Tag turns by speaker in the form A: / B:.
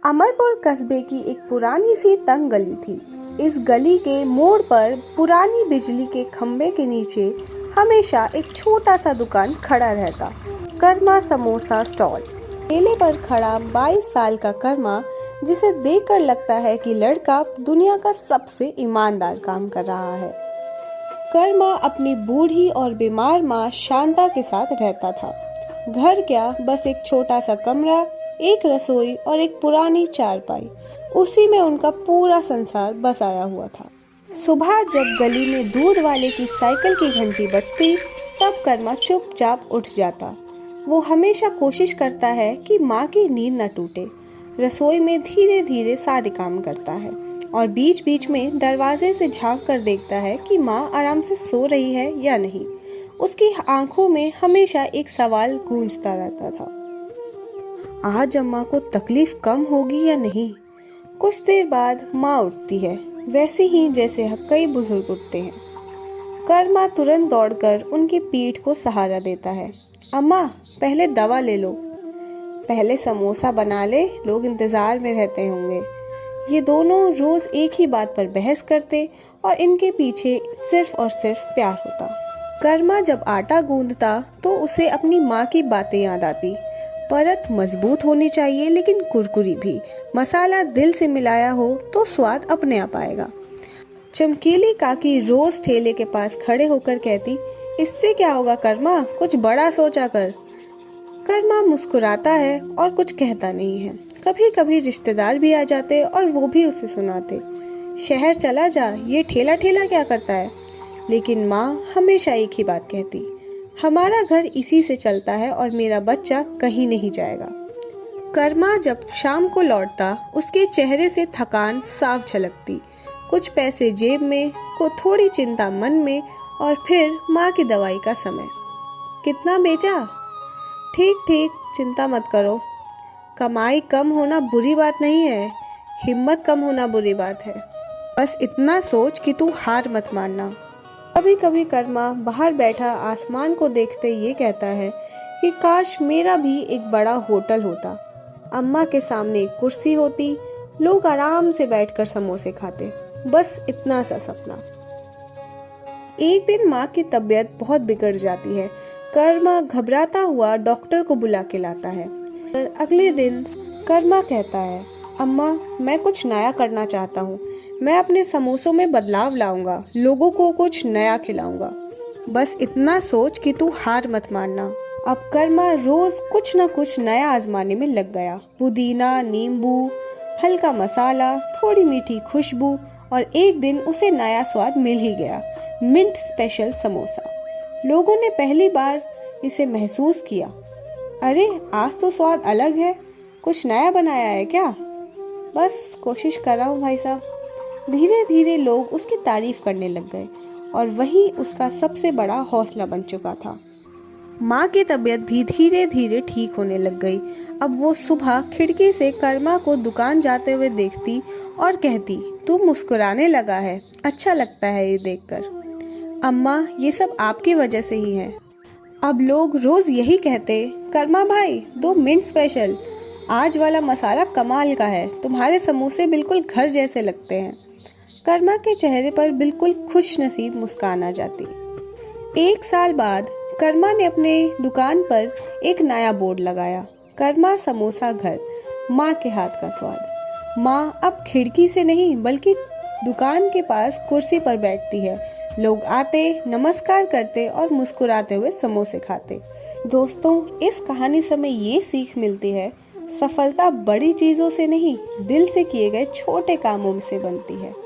A: अमरपुर कस्बे की एक पुरानी सी तंग गली थी। इस गली के मोड़ पर पुरानी बिजली के खंभे के नीचे हमेशा एक छोटा सा दुकान खड़ा रहता। कर्मा समोसा स्टॉल। ठेले पर खड़ा 22 साल का कर्मा, जिसे देखकर लगता है कि लड़का दुनिया का सबसे ईमानदार काम कर रहा है। कर्मा अपनी बूढ़ी और बीमार माँ शांता के साथ रहता था। घर क्या, बस एक छोटा सा कमरा, एक रसोई और एक पुरानी चारपाई, उसी में उनका पूरा संसार बसाया हुआ था। सुबह जब गली में दूध वाले की साइकिल की घंटी बजती, तब कर्मा चुपचाप उठ जाता। वो हमेशा कोशिश करता है कि माँ की नींद न टूटे। रसोई में धीरे धीरे सारे काम करता है और बीच बीच में दरवाजे से झांक कर देखता है कि माँ आराम से सो रही है या नहीं। उसकी आंखों में हमेशा एक सवाल गूंजता रहता था, आज अम्मा को तकलीफ कम होगी या नहीं। कुछ देर बाद माँ उठती है, वैसे ही जैसे कई बुजुर्ग उठते हैं। कर्मा तुरंत दौड़कर उनकी पीठ को सहारा देता है। अम्मा, पहले दवा ले लो, पहले समोसा बना ले, लोग इंतजार में रहते होंगे। ये दोनों रोज एक ही बात पर बहस करते और इनके पीछे सिर्फ और सिर्फ प्यार होता। कर्मा जब आटा गूंदता तो उसे अपनी माँ की बातें याद आती। परत मजबूत होनी चाहिए लेकिन कुरकुरी भी। मसाला दिल से मिलाया हो तो स्वाद अपने आप आएगा। चमकीली काकी रोज ठेले के पास खड़े होकर कहती, इससे क्या होगा कर्मा, कुछ बड़ा सोचा कर। कर्मा मुस्कुराता है और कुछ कहता नहीं है। कभी कभी रिश्तेदार भी आ जाते और वो भी उसे सुनाते, शहर चला जा, ये ठेला ठेला क्या करता है। लेकिन माँ हमेशा एक ही बात कहती, हमारा घर इसी से चलता है और मेरा बच्चा कहीं नहीं जाएगा। कर्मा जब शाम को लौटता, उसके चेहरे से थकान साफ झलकती। कुछ पैसे जेब में, को थोड़ी चिंता मन में, और फिर माँ की दवाई का समय। कितना बेचा? ठीक ठीक, चिंता मत करो। कमाई कम होना बुरी बात नहीं है, हिम्मत कम होना बुरी बात है। बस इतना सोच कि तू हार मत मानना। कभी कभी कर्मा बाहर बैठा आसमान को देखते ये कहता है कि काश मेरा भी एक बड़ा होटल होता, अम्मा के सामने एक कुर्सी होती, लोग आराम से बैठकर समोसे खाते। बस इतना सा सपना। एक दिन माँ की तबीयत बहुत बिगड़ जाती है। कर्मा घबराता हुआ डॉक्टर को बुला के लाता है। अगले दिन कर्मा कहता है, अम्मा, मैं कुछ नया करना चाहता हूँ। मैं अपने समोसों में बदलाव लाऊंगा, लोगों को कुछ नया खिलाऊंगा। बस इतना सोच कि तू हार मत मानना। अब कर्मा रोज कुछ न कुछ नया आजमाने में लग गया। पुदीना, नींबू, हल्का मसाला, थोड़ी मीठी खुशबू, और एक दिन उसे नया स्वाद मिल ही गया, मिंट स्पेशल समोसा। लोगों ने पहली बार इसे महसूस किया, अरे आज तो स्वाद अलग है, कुछ नया बनाया है क्या। बस कोशिश कर रहा हूँ भाई साहब। धीरे धीरे लोग उसकी तारीफ करने लग गए और वही उसका सबसे बड़ा हौसला बन चुका था। माँ की तबीयत भी धीरे धीरे ठीक होने लग गई। अब वो सुबह खिड़की से कर्मा को दुकान जाते हुए देखती और कहती, तू मुस्कुराने लगा है, अच्छा लगता है ये देखकर। अम्मा, ये सब आपकी वजह से ही है। अब लोग रोज यही कहते, कर्मा भाई, 2 मिंट स्पेशल, आज वाला मसाला कमाल का है, तुम्हारे समोसे बिल्कुल घर जैसे लगते हैं। कर्मा के चेहरे पर बिल्कुल खुश नसीब मुस्कान आ जाती। 1 साल बाद कर्मा ने अपने दुकान पर एक नया बोर्ड लगाया, कर्मा समोसा घर, माँ के हाथ का स्वाद। माँ अब खिड़की से नहीं बल्कि दुकान के पास कुर्सी पर बैठती है। लोग आते, नमस्कार करते और मुस्कुराते हुए समोसे खाते। दोस्तों, इस कहानी से हमें ये सीख मिलती है, सफलता बड़ी चीजों से नहीं, दिल से किए गए छोटे कामों से बनती है।